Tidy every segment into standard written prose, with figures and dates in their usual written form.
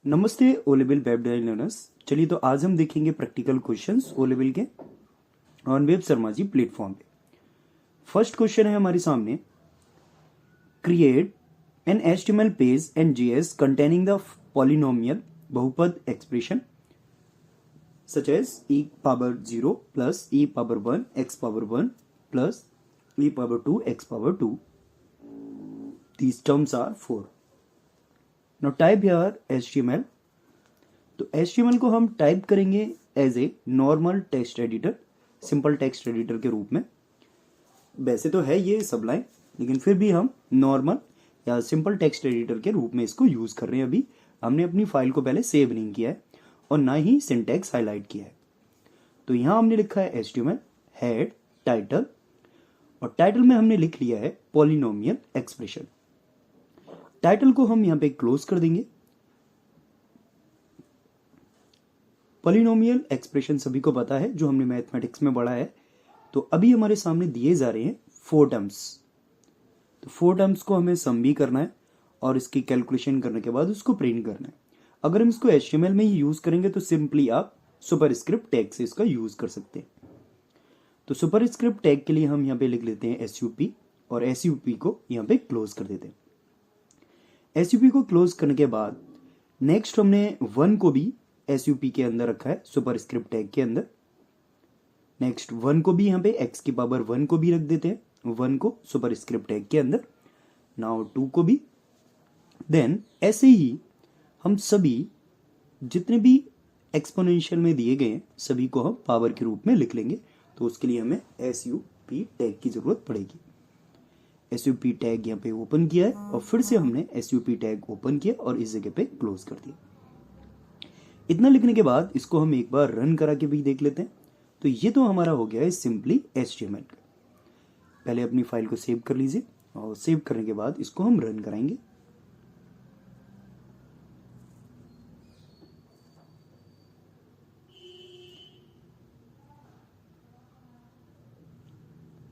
नमस्ते O level web design learners. चलिए तो आज हम देखेंगे प्रैक्टिकल क्वेश्चंस ओ लेवल के on web Sharma ji platform पे। फर्स्ट क्वेश्चन है हमारे सामने, create an HTML page and JS containing the polynomial बहुपद expression such as e power 0 plus e power 1 x power 1 plus e power 2 x power 2. These terms are 4. Now type here HTML. तो HTML को हम type करेंगे as a normal text editor, simple text editor के रूप में। वैसे तो है ये सबलाइन, लेकिन फिर भी हम नॉर्मल या सिंपल टेक्स्ट एडिटर के रूप में इसको यूज कर रहे हैं। अभी हमने अपनी फाइल को पहले सेव नहीं किया है और ना ही सिंटैक्स हाईलाइट किया है। तो यहां हमने लिखा है HTML हेड टाइटल, और टाइटल में हमने लिख लिया है पॉलिनोमियल एक्सप्रेशन। टाइटल को हम यहां पे क्लोज कर देंगे। पॉलिनोमियल एक्सप्रेशन सभी को पता है, जो हमने मैथमेटिक्स में पढ़ा है। तो अभी हमारे सामने दिए जा रहे हैं 4 टर्म्स। तो 4 टर्म्स को हमें सम भी करना है और इसकी कैलकुलेशन करने के बाद उसको प्रिंट करना है। अगर हम इसको HTML में ही यूज करेंगे तो सिंपली आप सुपरस्क्रिप्ट टैग से इसका यूज कर सकते हैं। तो सुपरस्क्रिप्ट टैग के लिए हम यहाँ पे लिख लेते हैं SUP, और SUP को यहाँ पे क्लोज कर देते हैं। SUP को क्लोज करने के बाद नेक्स्ट हमने 1 को भी SUP के अंदर रखा है, सुपरस्क्रिप्ट टैग के अंदर। नेक्स्ट 1 को भी यहाँ पे x की पावर 1 को भी रख देते हैं, 1 को सुपरस्क्रिप्ट टैग के अंदर। नाउ 2 को भी। देन ऐसे ही हम सभी जितने भी एक्सपोनेंशियल में दिए गए हैं सभी को हम पावर के रूप में लिख लेंगे। तो उसके लिए हमें SUP टैग की जरूरत पड़ेगी। SUP टैग यहाँ पे ओपन किया है और फिर से हमने SUP टैग ओपन किया और इस जगह पे क्लोज कर दिया। इतना लिखने के बाद इसको हम एक बार रन करा के भी देख लेते हैं। तो ये तो हमारा हो गया है सिंपली HTML का। पहले अपनी फाइल को सेव कर लीजिए और सेव करने के बाद इसको हम रन कराएंगे।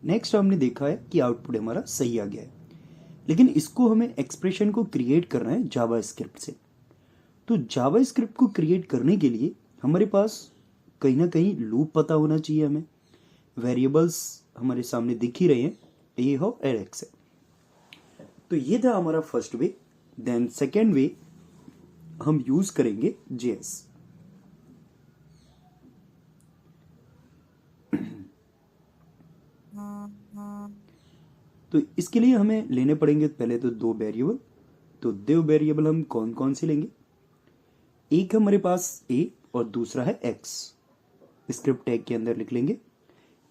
नेक्स्ट हमने देखा है कि आउटपुट हमारा सही आ गया है, लेकिन इसको हमें एक्सप्रेशन को क्रिएट करना है जावास्क्रिप्ट से। तो जावास्क्रिप्ट को क्रिएट करने के लिए हमारे पास कहीं ना कहीं लूप पता होना चाहिए हमें। वेरिएबल्स हमारे सामने दिख ही रहे हैं, ए हो और एक्स है। तो ये था हमारा first way. Then second way हम यूज करेंगे JS। तो इसके लिए हमें लेने पड़ेंगे पहले तो 2 वेरिएबल। तो 2 वेरिएबल हम कौन कौन से लेंगे? एक हमारे पास a और दूसरा है x। स्क्रिप्ट टैग के अंदर लिख लेंगे।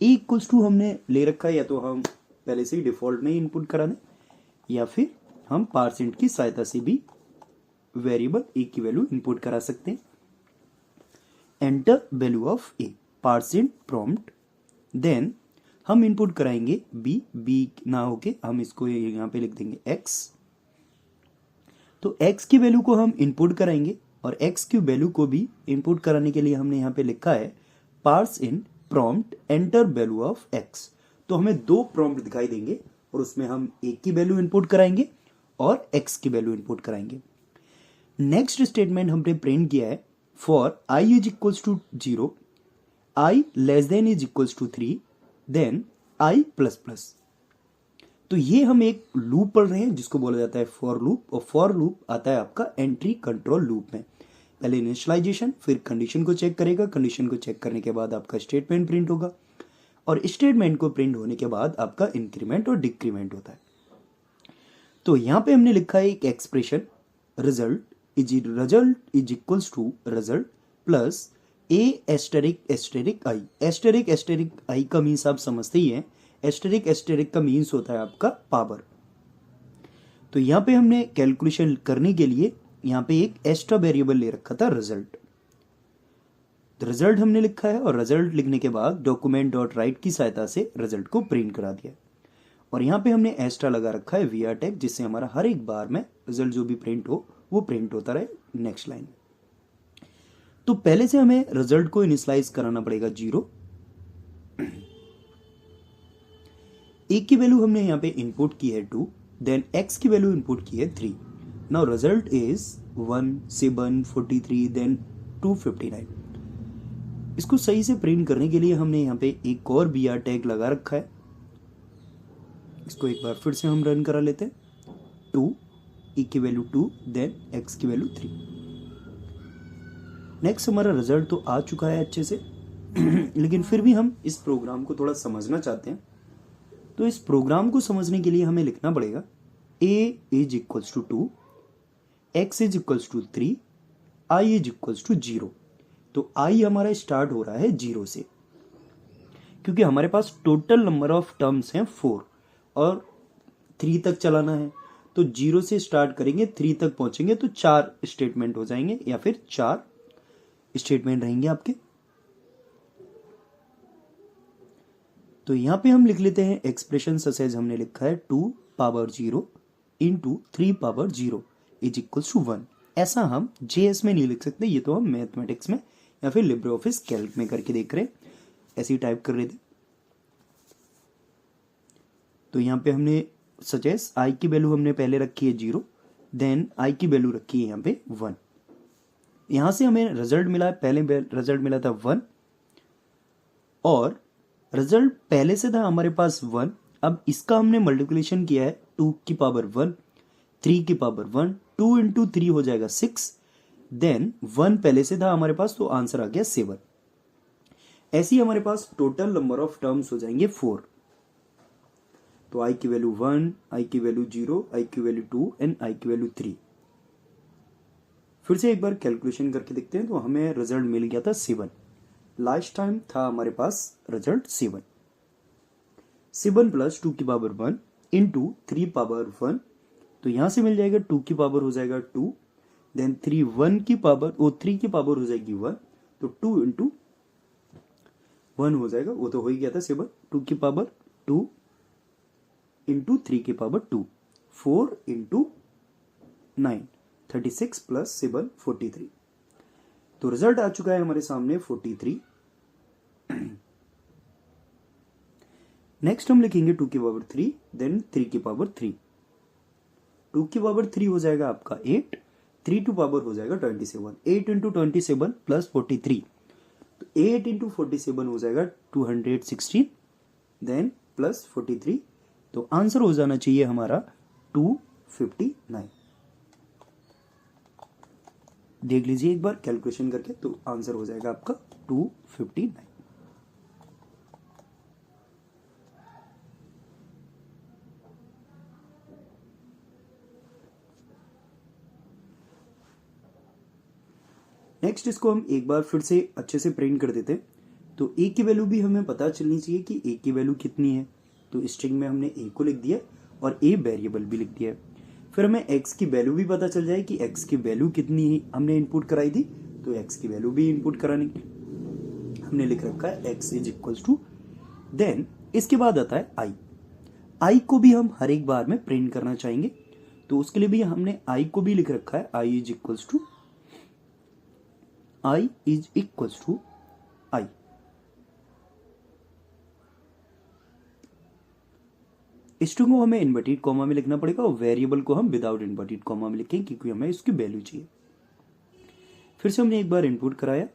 a इक्वल्स टू हमने ले रखा है, या तो हम पहले से ही डिफॉल्ट में ही इनपुट करा दें, या फिर हम पार्सेंट की सहायता से भी वेरिएबल a की वैल्यू इनपुट करा सकते हैं। Enter value of a, parseint prompt. Then हम इनपुट कराएंगे b ना होके हम इसको यहां पे लिख देंगे x। तो x की वैल्यू को हम इनपुट कराएंगे और x की वैल्यू को भी इनपुट कराने के लिए हमने यहां पे लिखा है parseint prompt enter value of x। तो हमें 2 प्रॉम्प्ट दिखाई देंगे और उसमें हम a की वैल्यू इनपुट कराएंगे और x की वैल्यू इनपुट कराएंगे। नेक्स्ट स्टेटमेंट हमने प्रिंट किया है for i is equals to 0, i less than is equals to 3, then i plus plus. तो ये हम एक लूप पढ़ रहे हैं जिसको बोला जाता है फॉर लूप, और फॉर लूप आता है आपका एंट्री कंट्रोल लूप में। पहले इनिशियलाइजेशन, फिर कंडीशन को चेक करेगा, कंडीशन को चेक करने के बाद आपका स्टेटमेंट प्रिंट होगा, और स्टेटमेंट को प्रिंट होने के बाद आपका इंक्रीमेंट और डिक्रीमेंट होता है। तो यहां पे हमने लिखा है एक expression, result is equals to result plus a asterisk i. Asterisk i का मीन्स आप समझते ही हैं, एस्टेरिक का मीन्स होता है आपका पावर। तो यहां पे हमने कैलकुलेशन करने के लिए यहां पे एक एक्स्ट्रा वेरिएबल ले रखा था रिजल्ट। रिजल्ट हमने लिखा है और रिजल्ट लिखने के बाद डॉक्यूमेंट डॉट राइट की सहायता से रिजल्ट को प्रिंट करा दिया। और यहां पे हमने एक्स्ट्रा लगा रखा है VR टैग, जिससे हमारा हर एक बार में रिजल्ट जो भी प्रिंट हो वो प्रिंट होता रहे नेक्स्ट लाइन में। तो पहले से हमें रिजल्ट को इनिशियलाइज कराना पड़ेगा 0। a की वैल्यू हमने यहां पे इनपुट की है 2, देन x की वैल्यू इनपुट की है 3। Now result is 1, 7, 43, then 259। इसको सही से प्रिंट करने के लिए हमने यहाँ पे एक और BR टैग लगा रखा है। इसको एक बार फिर से हम रन करा लेते हैं। 2, E की वैल्यू 2, देन X की वैल्यू 3। नेक्स्ट हमारा रिजल्ट तो आ चुका है अच्छे से लेकिन फिर भी हम इस प्रोग्राम को थोड़ा समझना चाहते हैं। तो इस प्रोग्राम को समझने के लिए हमें लिखना पड़ेगा a is equals to 2, x is equals to 3, i is equals to 0। तो i हमारा स्टार्ट हो रहा है 0 से, क्योंकि हमारे पास टोटल नंबर ऑफ टर्म्स हैं 4 और 3 तक चलाना है। तो 0 से स्टार्ट करेंगे, 3 तक पहुंचेंगे तो 4 स्टेटमेंट हो जाएंगे या फिर 4 स्टेटमेंट रहेंगे आपके। तो यहां पे हम लिख लेते हैं एक्सप्रेशन सच एज हमने लिखा है 2 power 0 into 3 power 0 is equals to 1। ऐसा हम JS में नहीं लिख सकते, ये तो हम मैथमेटिक्स में या फिर लिब्रे ऑफिस कैल्क में करके देख रहे हैं, ऐसे ही टाइप कर रहे थे। तो यहाँ पे हमने सजेस I की वैल्यू हमने पहले रखी है 0, देन I की वैल्यू रखी है यहाँ पे 1। यहां से हमें रिजल्ट मिला है, पहले रिजल्ट मिला था 1 और रिजल्ट पहले से था हमारे पास 1। अब इसका हमने मल्टीप्लिकेशन किया है 2 की पावर 1, 3 की पावर 1, 2 इंटू 3 हो जाएगा 6, देन 1 पहले से था हमारे पास, तो आंसर आ गया 7। ऐसे ही हमारे पास टोटल नंबर ऑफ टर्म्स हो जाएंगे 4। तो I की वैल्यू 1, I की वैल्यू 0, I की वैल्यू 2 एंड I की वैल्यू 3। फिर से एक बार कैलकुलेशन करके देखते हैं। तो हमें रिजल्ट मिल गया था 7। लास्ट टाइम था हमारे पास रिजल्ट 7। 7 प्लस 2 की पावर 1 इंटू 3 पावर 1, तो यहां से मिल जाएगा 2 की पावर हो जाएगा 2, देन 3 1 की पावर, वो 3 की पावर हो जाएगी 1, तो 2 इंटू 1 हो जाएगा, वो तो हो ही गया था 7। 2 की पावर 2 इंटू 3 की पावर 2, 4 इंटू 9, 36 प्लस 7 43। तो रिजल्ट आ चुका है हमारे सामने 43। नेक्स्ट हम लिखेंगे 2 की पावर 3, देन 3 की पावर 3। 2 की पावर 3 हो जाएगा आपका 8, 3 टू पावर हो जाएगा 27, 8 इंटू 27 प्लस 43, तो 8 इंटू 47 हो जाएगा 216, देन प्लस 43, तो आंसर हो जाना चाहिए हमारा 259। देख लीजिए एक बार कैलकुलेशन करके, तो आंसर हो जाएगा आपका 259। नेक्स्ट इसको हम एक बार फिर से अच्छे से प्रिंट कर देते हैं। तो a की वैल्यू भी हमें पता चलनी चाहिए कि a की वैल्यू कितनी है। तो स्ट्रिंग में हमने a को लिख दिया और a वेरिएबल भी लिख दिया है। फिर हमें x की वैल्यू भी पता चल जाए कि x की वैल्यू कितनी है, हमने इनपुट कराई थी, तो x की वैल्यू भी इनपुट कराने की हमने लिख रखा है x is equals to, then इसके बाद आता है i को भी हम हर एक बार में प्रिंट करना चाहेंगे, तो उसके लिए भी हमने i को भी लिख रखा है i is equals to i is equals to i। String को हमें इन्वर्टेड कॉमा में लिखना पड़ेगा और वेरिएबल को हम विदाउट इन्वर्टेड कॉमा में लिखेंगे, क्योंकि हमें इसकी वैल्यू चाहिए। फिर से हमने एक बार इनपुट कराया,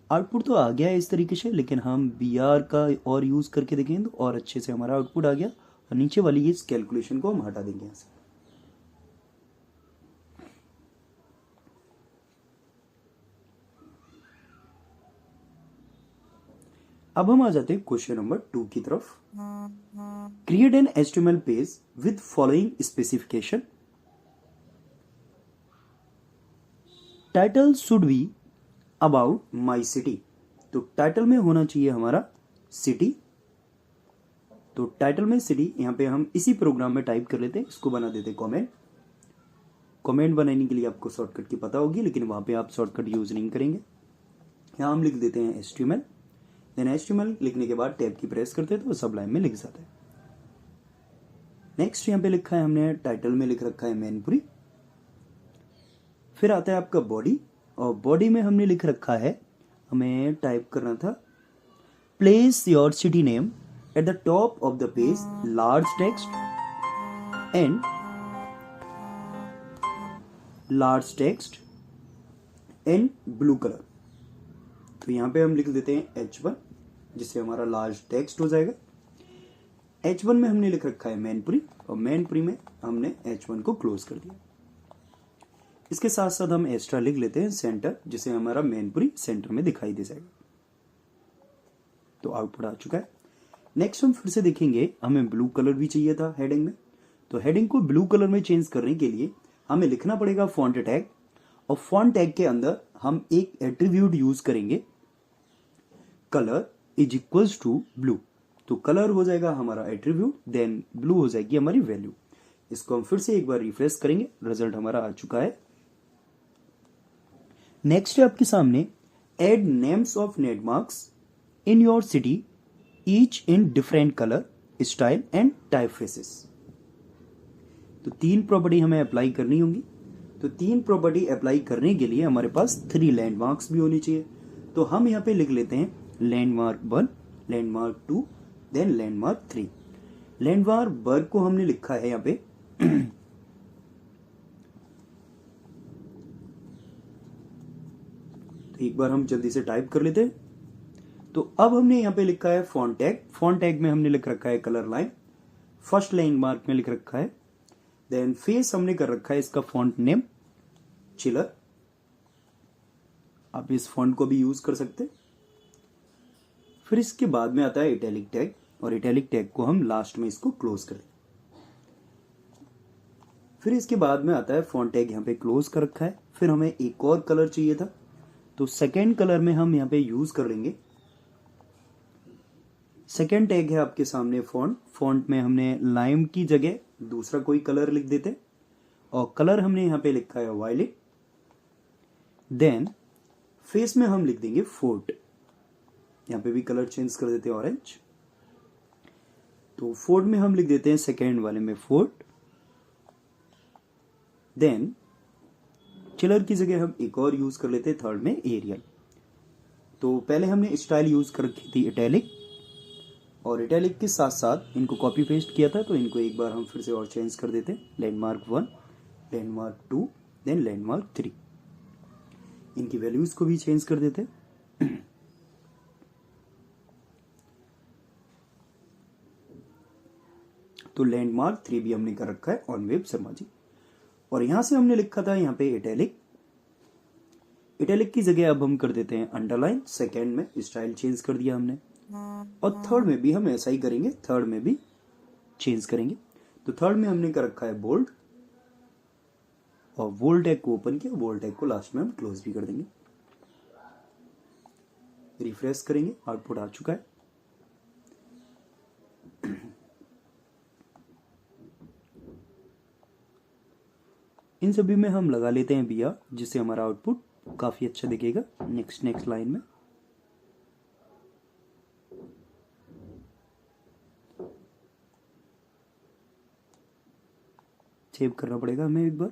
आउटपुट तो आ गया है इस तरीके से, लेकिन हम BR का और यूज करके देखेंगे तो और अच्छे से हमारा आउटपुट आ गया। और नीचे वाली इस कैलकुलेशन को हम हटा देंगे यहाँ से। अब हम आ जाते हैं क्वेश्चन नंबर 2 की तरफ। Create an HTML page with following specification. Title should be about my city. तो टाइटल में होना चाहिए हमारा सिटी। तो टाइटल में सिटी यहां पे हम इसी प्रोग्राम में टाइप कर लेते हैं। इसको बना देते कमेंट। कमेंट बनाने के लिए आपको शॉर्टकट की पता होगी, लेकिन वहां पे आप शॉर्टकट यूज नहीं करेंगे। यहां हम लिख देते हैं HTML। देन HTML लिखने के बाद टैब की प्रेस करते हैं तो सब लाइन में लिख जाता है। नेक्स्ट यहाँ पे लिखा है हमने टाइटल में लिख रखा है मैनपुरी। फिर आता है आपका बॉडी, और बॉडी में हमने लिख रखा है, हमें टाइप करना था place your city name at the top of the page, large text and large text in blue colour. तो यहां पे हम लिख देते हैं H1, जिससे हमारा लार्ज टेक्स्ट हो जाएगा। H1 में हमने लिख रखा है मैनपुरी, और मैनपुरी में हमने H1 को क्लोज कर दिया। इसके साथ साथ हम एक्स्ट्रा लिख लेते हैं सेंटर, जिसे हमारा मैनपुरी सेंटर में दिखाई दे जाएगा। तो आउटपुट आ चुका है। नेक्स्ट हम फिर से देखेंगे, हमें ब्लू कलर भी चाहिए था हेडिंग में। तो हेडिंग को ब्लू कलर में चेंज करने के लिए हमें लिखना पड़ेगा फॉन्ट टैग, और फॉन्ट टैग के अंदर हम एक एट्रीब्यूट यूज करेंगे, colour is equals to blue. तो कलर हो जाएगा हमारा एट्रीब्यूट, देन ब्लू हो जाएगी हमारी वैल्यू। इसको हम फिर से एक बार रिफ्रेश करेंगे, रिजल्ट हमारा आ चुका है। नेक्स्ट है आपके सामने, एड नेम्स ऑफ नेटमार्क्स in your city, each in different colour, style and typefaces. तो 3 प्रॉपर्टी हमें अप्लाई करनी होंगी। तो 3 प्रॉपर्टी अप्लाई करने के लिए हमारे पास 3 लैंडमार्क्स भी होनी चाहिए। तो हम यहाँ पे लिख लेते हैं landmark 1, landmark 2, then landmark 3। Landmark 1 को हमने लिखा है यहाँ पे तो एक बार हम जल्दी से टाइप कर लेते हैं। तो अब हमने यहाँ पे लिखा है फॉन्ट टैग। फॉन्ट टैग में हमने लिख रखा है कलर लाइन, फर्स्ट लैंडमार्क में लिख रखा है। देन फेस हमने कर रखा है इसका फॉन्ट नेम चिलर, आप इस फॉन्ट को भी यूज कर सकते हैं। फिर इसके बाद में आता है इटैलिक टैग, और इटैलिक टैग को हम लास्ट में इसको क्लोज करें। फिर इसके बाद में आता है फॉन्ट टैग, यहाँ पे क्लोज कर रखा है। फिर हमें एक और कलर चाहिए था, तो सेकेंड कलर में हम यहाँ पे यूज कर लेंगे। सेकेंड टैग है आपके सामने फॉन्ट। फॉन्ट में हमने लाइम की जगह दूसरा कोई कलर लिख देते, और कलर हमने यहाँ पे लिखा है वायलेट। देन फेस में हम लिख देंगे फोर्ट, यहाँ पे भी कलर चेंज कर देते हैं ऑरेंज। तो फोर्ट में हम लिख देते हैं सेकेंड वाले में फोर्ट। देन चिलर की जगह हम एक और यूज कर लेते हैं थर्ड में एरियल। तो पहले हमने स्टाइल यूज कर रखी थी इटैलिक, और इटैलिक के साथ साथ इनको कॉपी पेस्ट किया था, तो इनको एक बार हम फिर से और चेंज कर देते हैं। Landmark 1, landmark 2, then landmark 3। इनकी वैल्यूज को भी चेंज कर देते हैं। तो लैंडमार्क 3 भी हमने कर रखा है ऑन वेब शर्मा जी। और यहां से हमने लिखा था यहाँ पे इटैलिक, इटैलिक की जगह अब हम कर देते हैं अंडरलाइन। सेकेंड में स्टाइल चेंज कर दिया हमने, और थर्ड में भी हम ऐसा ही करेंगे, थर्ड में भी चेंज करेंगे। तो थर्ड में हमने कर रखा है बोल्ड, और बोल्ड टैग को ओपन किया, बोल्ड टैग को लास्ट में हम क्लोज भी कर देंगे। रिफ्रेश करेंगे, आउटपुट आ चुका है। इन सभी में हम लगा लेते हैं बिया, जिससे हमारा आउटपुट काफी अच्छा दिखेगा नेक्स्ट लाइन में। सेव करना पड़ेगा हमें एक बार,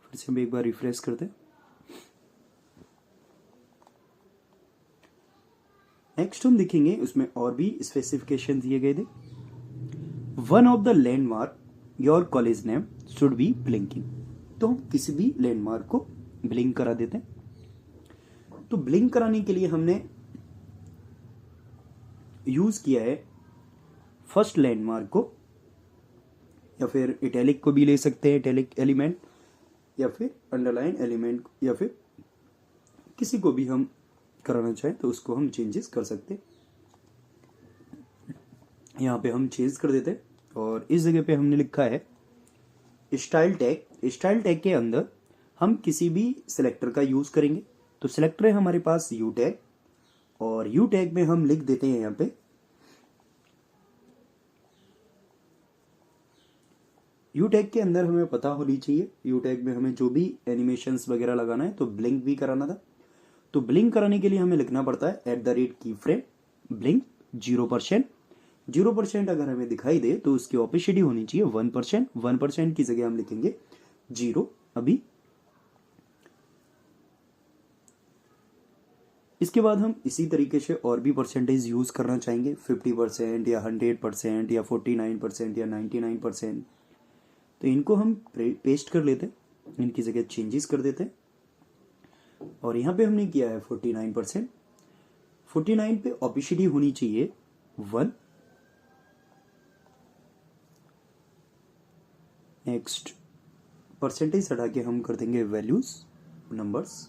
फिर से हम एक बार रिफ्रेश करते हैं। नेक्स्ट हम देखेंगे, उसमें और भी स्पेसिफिकेशन दिए गए थे। One of the landmark your college name should be blinking. तो हम किसी भी लैंडमार्क को ब्लिंक करा देते हैं। तो ब्लिंक कराने के लिए हमने यूज किया है फर्स्ट लैंडमार्क को, या फिर इटैलिक को भी ले सकते हैं, इटैलिक एलिमेंट, या फिर अंडरलाइन एलिमेंट, या फिर किसी को भी हम कराना चाहें तो उसको हम चेंजेस कर सकते हैं। यहाँ पे हम चेंज कर देते हैं, और इस जगह पे हमने लिखा है स्टाइल टैग। स्टाइल टैग के अंदर हम किसी भी सिलेक्टर का यूज करेंगे। तो सिलेक्टर है हमारे पास यू टैग, और यू टैग में हम लिख देते हैं यहाँ पे यू टैग के अंदर हमें पता होनी चाहिए, यू टैग में हमें जो भी एनिमेशंस वगैरह लगाना है, तो ब्लिंक भी कराना था। तो ब्लिंक कराने के लिए हमें लिखना पड़ता है @की फ्रेम ब्लिंक 0%। 0% अगर हमें दिखाई दे तो उसकी ऑपोजिट होनी चाहिए 1%। 1% की जगह हम लिखेंगे 0 अभी। इसके बाद हम इसी तरीके से और भी परसेंटेज यूज करना चाहेंगे, 50% या 100% या 49% या 99%। तो इनको हम पेस्ट कर लेते हैं, इनकी जगह चेंजेस कर देते हैं। और यहाँ पे हमने किया है 49%। 49 पे ओपेसिटी होनी चाहिए 1। नेक्स्ट परसेंटेज हटा के हम कर देंगे वैल्यूज, नंबर्स।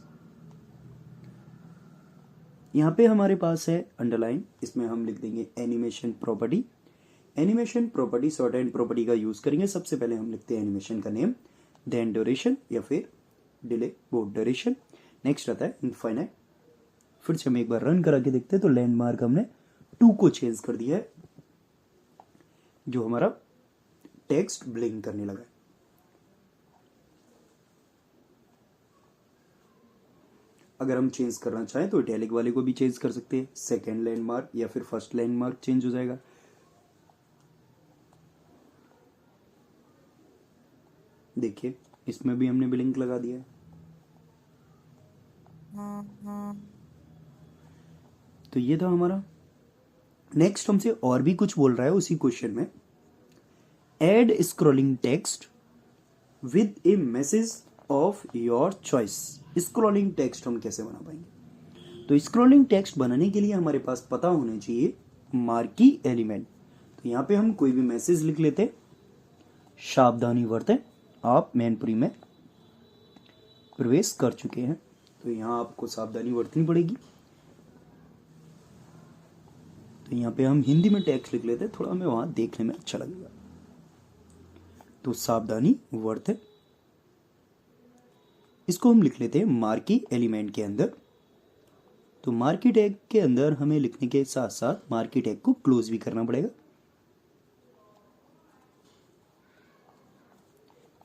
यहाँ पे हमारे पास है अंडरलाइन, इसमें हम लिख देंगे animation property. Animation property short hand property का यूज करेंगे। सबसे पहले हम लिखते हैं एनिमेशन का नेम, देन ड्यूरेशन या फिर डिले बोर्ड ड्यूरेशन। नेक्स्ट आता है इनफाइनाइट। फिर से हम एक बार रन करा के देखते हैं तो लैंडमार्क हमने 2 को चेंज कर दिया है, जो हमारा टेक्स्ट ब्लिंक करने लगा है। अगर हम चेंज करना चाहें तो इटैलिक वाले को भी चेंज कर सकते हैं, सेकेंड लैंडमार्क या फिर फर्स्ट लैंडमार्क चेंज हो जाएगा। देखिए इसमें भी हमने ब्लिंक लगा दिया है। तो ये था हमारा। नेक्स्ट हमसे और भी कुछ बोल रहा है उसी क्वेश्चन में, add scrolling text with a message of your choice. Scrolling text हम कैसे बना पाएंगे? तो स्क्रॉलिंग टेक्स्ट बनाने के लिए हमारे पास पता होना चाहिए मार्की एलिमेंट। तो यहां पे हम कोई भी मैसेज लिख लेते, सावधानी बरतें आप मैनपुरी में प्रवेश कर चुके हैं। तो यहां आपको सावधानी बरतनी पड़ेगी। तो यहाँ पे हम हिंदी में टेक्स्ट लिख लेते हैं, थोड़ा हमें वहां देखने में अच्छा लगेगा। तो सावधानी वर्त, इसको हम लिख लेते हैं मार्की एलिमेंट के अंदर। तो मार्की टैग के अंदर हमें लिखने के साथ साथ मार्की टैग को क्लोज भी करना पड़ेगा।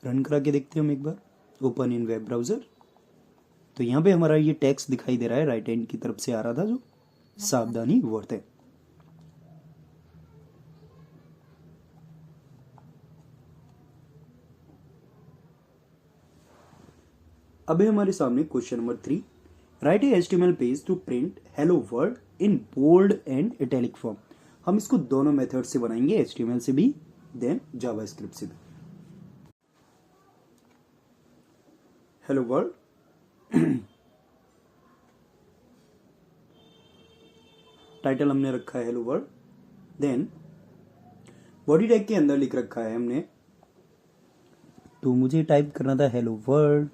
रन करा के देखते हैं हम एक बार, ओपन इन वेब ब्राउजर। तो यहाँ पे हमारा ये टेक्स्ट दिखाई दे रहा है, राइट हैंड की तरफ से आ रहा था, जो सावधानी वर्त है। अब है हमारे सामने question number 3, write a HTML page to print hello world in bold and italic form. हम इसको दोनों मेथड से बनाएंगे, HTML से भी देन जावास्क्रिप्ट से भी। हेलो वर्ल्ड टाइटल हमने रखा है hello world, then body tag के अंदर लिख रखा है हमने, तो मुझे टाइप करना था हेलो वर्ल्ड।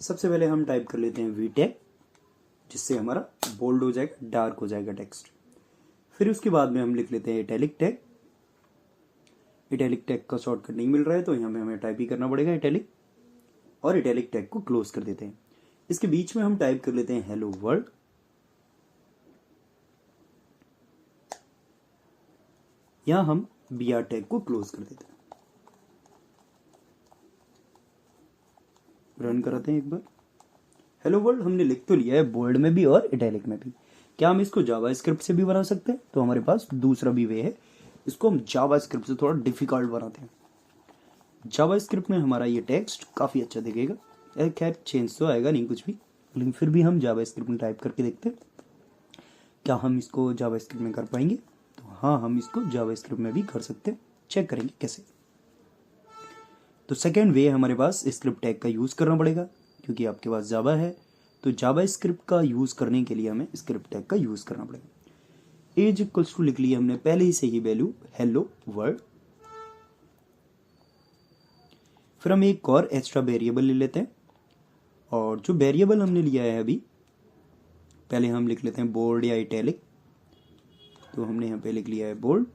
सबसे पहले हम टाइप कर लेते हैं वी टैग, जिससे हमारा बोल्ड हो जाएगा, डार्क हो जाएगा टेक्स्ट। फिर उसके बाद में हम लिख लेते हैं इटैलिक टैग। इटैलिक टैग का शॉर्टकट नहीं मिल रहा है तो यहाँ पे हमें टाइप ही करना पड़ेगा इटैलिक, और इटैलिक टैग को क्लोज कर देते हैं। इसके बीच में हम टाइप कर लेते हैं हेलो वर्ल्ड। यहां हम BR टैग को क्लोज कर देते हैं। रन कराते हैं एक बार। हेलो वर्ल्ड हमने लिख तो लिया है बोल्ड में भी और इटैलिक में भी। क्या हम इसको जावास्क्रिप्ट से भी बना सकते हैं? तो हमारे पास दूसरा भी वे है, इसको हम जावास्क्रिप्ट से थोड़ा डिफिकल्ट बनाते हैं। जावास्क्रिप्ट में हमारा ये टेक्स्ट काफी अच्छा दिखेगा, खैर चेंज तो आएगा नहीं कुछ भी, लेकिन फिर भी हम जावास्क्रिप्ट में टाइप करके देखते हैं क्या हम इसको जावास्क्रिप्ट में कर पाएंगे। तो हाँ, हम इसको जावास्क्रिप्ट में भी कर सकते हैं, चेक करेंगे कैसे। तो सेकेंड वे हमारे पास स्क्रिप्ट टैग का यूज करना पड़ेगा, क्योंकि आपके पास जावा है तो जावा स्क्रिप्ट का यूज करने के लिए हमें स्क्रिप्ट टैग का यूज करना पड़ेगा। एज इक्वल्स टू लिख लिया हमने पहले ही से ही वैल्यू हेलो वर्ल्ड। फिर हम एक और एक्स्ट्रा वेरिएबल ले लेते हैं, और जो वेरिएबल हमने लिया है अभी, पहले हम लिख लेते हैं बोल्ड या इटैलिक। तो हमने यहाँ पे लिख लिया है बोल्ड,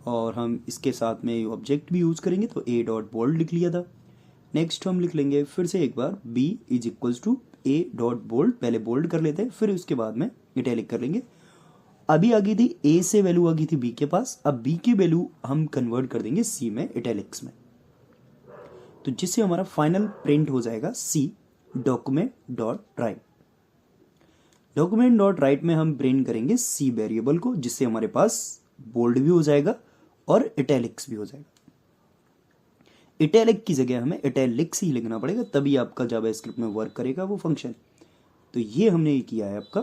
और हम इसके साथ में ऑब्जेक्ट भी यूज करेंगे, तो a डॉट बोल्ड लिख लिया था। नेक्स्ट हम लिख लेंगे फिर से एक बार b is equals to a dot bold, पहले बोल्ड कर लेते हैं, फिर उसके बाद में इटैलिक कर लेंगे। अभी आ गई थी a से वैल्यू आ गई थी b के पास, अब b की वैल्यू हम कन्वर्ट कर देंगे c में, इटैलिक्स में। तो जिससे हमारा फाइनल प्रिंट हो जाएगा c document dot right. Document dot right में हम प्रिंट करेंगे c वेरिएबल को, जिससे हमारे पास बोल्ड भी हो जाएगा और इटैलिक्स भी हो जाएगा। इटैलिक की जगह हमें इटैलिक्स ही लिखना पड़ेगा, तभी आपका जावास्क्रिप्ट में वर्क करेगा वो फंक्शन। तो ये हमने ये किया है आपका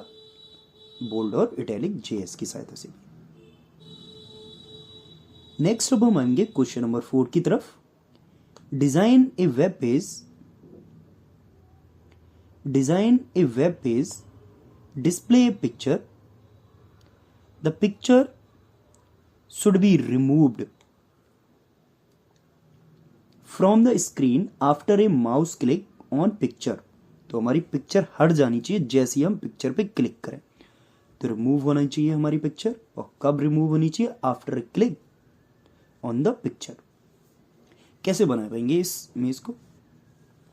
बोल्ड और इटैलिक JS की सहायता से। नेक्स्ट अब हम आएंगे क्वेश्चन नंबर 4 की तरफ। Design A web page, design A web page, display A picture, the picture should be removed from the screen after a mouse click on picture. तो हमारी पिक्चर हट जानी चाहिए जैसे ही हम पिक्चर पे क्लिक करें। तो रिमूव होना चाहिए हमारी पिक्चर, और कब रिमूव होनी चाहिए? After a click on the picture. कैसे बना पाएंगे इस इमेज को?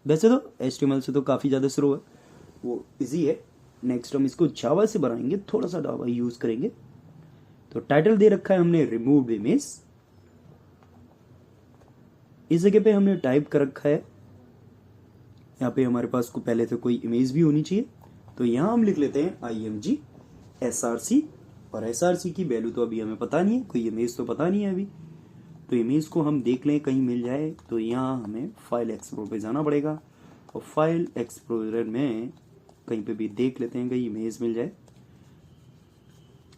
वैसे तो HTML से तो काफ़ी ज़्यादा शुरू है, वो इजी है। नेक्स्ट हम इसको जावा से बनाएंगे, थोड़ा सा जावा यूज़ करेंगे। तो टाइटल दे रखा है हमने रिमूव इमेज। इस जगह पे हमने टाइप कर रखा है, यहाँ पे हमारे पास को पहले से कोई इमेज भी होनी चाहिए। तो यहाँ हम लिख लेते हैं IMG SRC, और SRC की वैल्यू तो अभी हमें पता नहीं है, कोई इमेज तो पता नहीं है अभी। तो इमेज को हम देख लें कहीं मिल जाए। तो यहाँ हमें फाइल एक्सप्लोरर पे जाना पड़ेगा, और फाइल एक्सप्लोरर में कहीं पे भी देख लेते हैं कहीं इमेज मिल जाए।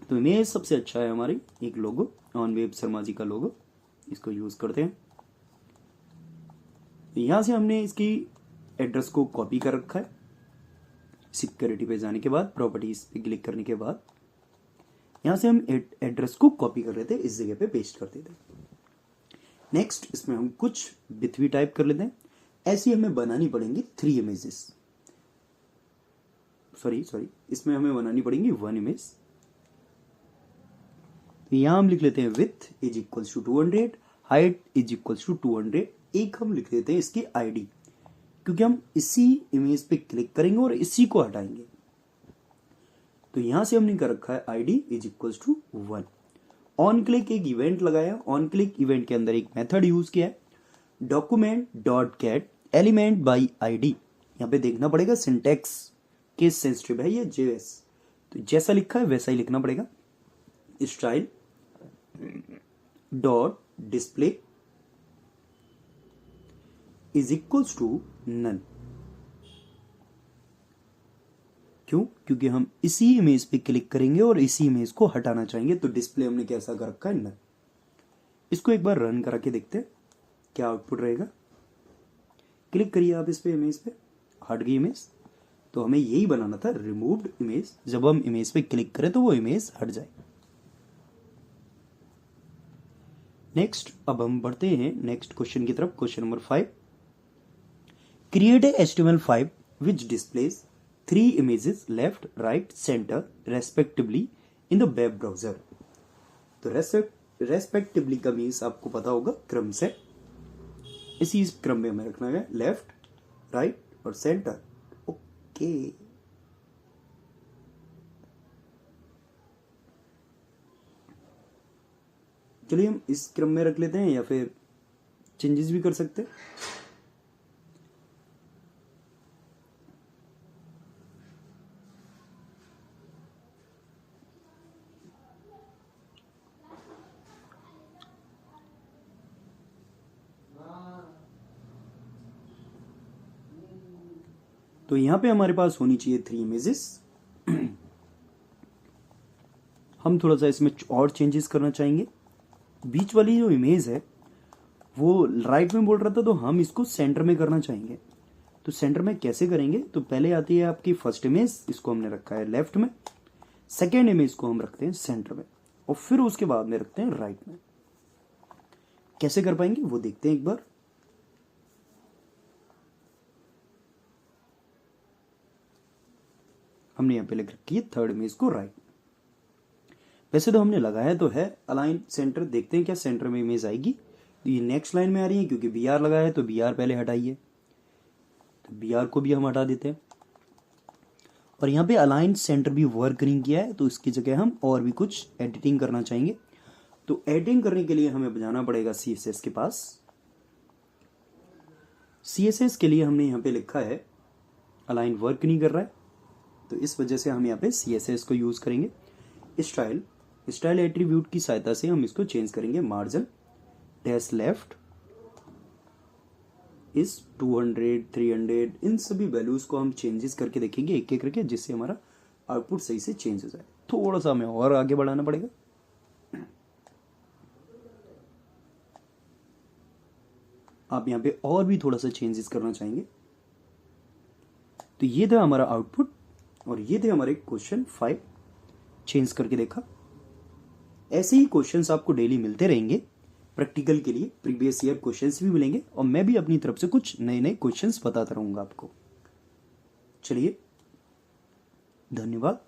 तो इमेज सबसे अच्छा है हमारी एक लोगो, ऑनवेब शर्मा जी का लोगो, इसको यूज करते हैं। यहाँ से हमने इसकी एड्रेस को कॉपी कर रखा है। सिक्योरिटी पे जाने के बाद, प्रॉपर्टीज पे क्लिक करने के बाद यहाँ से हम एड्रेस को कॉपी कर लेते हैं, इस जगह पे पेस्ट कर देते हैं। नेक्स्ट इसमें हम कुछ विथ भी टाइप कर लेते हैं। ऐसी हमें बनानी पड़ेंगी 3 इमेजेस, सॉरी इसमें हमें बनानी पड़ेंगी 1 इमेज। तो यहां हम लिख लेते हैं width is equals to 200, height is equals to 200। एक हम लिख लेते हैं इसकी ID, क्योंकि हम इसी इमेज पे क्लिक करेंगे और इसी को हटाएंगे। तो यहां से हमने कर रखा है ID is equals to 1। On click एक इवेंट लगाया, ऑन क्लिक इवेंट के अंदर एक मेथड यूज किया है, document dot get element by ID। यहाँ पे देखना पड़ेगा सिंटेक्स केस सेंसिटिव है ये JS, तो जैसा लिखा है वैसा ही लिखना पड़ेगा। Style dot display is equals to none. क्यों? क्योंकि हम इसी इमेज पे क्लिक करेंगे और इसी इमेज को हटाना चाहेंगे। तो डिस्प्ले हमने कैसा कर रखा है? नन। इसको एक बार रन करा के देखते हैं क्या आउटपुट रहेगा। क्लिक करिए आप इस पे, इमेज पे, हट गई इमेज। तो हमें यही बनाना था, रिमूव्ड इमेज। जब हम इमेज पे क्लिक करें तो वो इमेज हट जाए। नेक्स्ट अब हम बढ़ते हैं नेक्स्ट क्वेश्चन की तरफ, question number 5। Create a HTML5 which displays 3 images left, right, center respectively in the web browser। तो रेस्पेक्टिवली का मीन्स आपको पता होगा क्रम से, इसी क्रम में हमें रखना है, लेफ्ट, राइट और सेंटर। ओके, चलिए हम इस क्रम में रख लेते हैं, या फिर चेंजेस भी कर सकते हैं। तो यहां पे हमारे पास होनी चाहिए 3 इमेजेस। हम थोड़ा सा इसमें और चेंजेस करना चाहेंगे। बीच वाली जो इमेज है वो राइट में बोल रहा था, तो हम इसको सेंटर में करना चाहेंगे। तो सेंटर में कैसे करेंगे? तो पहले आती है आपकी फर्स्ट इमेज, इसको हमने रखा है लेफ्ट में, सेकेंड इमेज को हम रखते हैं सेंटर में, और फिर उसके बाद में रखते हैं राइट में। कैसे कर पाएंगे वो देखते हैं एक बार। हमने यहाँ पे लिख रखी है थर्ड इमेज को राइट। वैसे तो हमने लगाया तो है अलाइन सेंटर, देखते हैं क्या सेंटर में इमेज आएगी। तो ये नेक्स्ट लाइन में आ रही है, क्योंकि BR लगाया है तो BR पहले हटाइए। तो BR को भी हम हटा देते हैं। और यहाँ पे अलाइन सेंटर भी वर्क नहीं किया है, तो इसकी जगह हम और भी कुछ एडिटिंग करना चाहेंगे। तो एडिटिंग करने के लिए हमें जाना पड़ेगा CSS के पास। CSS के लिए हमने यहाँ पे लिखा है अलाइन वर्क नहीं कर रहा है, तो इस वजह से हम यहाँ पे CSS को यूज करेंगे। स्टाइल एट्रीब्यूट की सहायता से हम इसको चेंज करेंगे। मार्जिन डैश लेफ्ट इस 200, 300, इन सभी वैल्यूज को हम चेंजेस करके देखेंगे एक एक करके, जिससे हमारा आउटपुट सही से चेंज हो जाए। थोड़ा सा हमें और आगे बढ़ाना पड़ेगा। आप यहाँ पे और भी थोड़ा सा चेंजेस करना चाहेंगे। तो ये था हमारा आउटपुट और ये थे हमारे क्वेश्चन 5 चेंज करके देखा। ऐसे ही क्वेश्चंस आपको डेली मिलते रहेंगे प्रैक्टिकल के लिए, प्रीवियस ईयर क्वेश्चंस भी मिलेंगे और मैं भी अपनी तरफ से कुछ नए नए क्वेश्चंस बताता रहूंगा आपको। चलिए, धन्यवाद।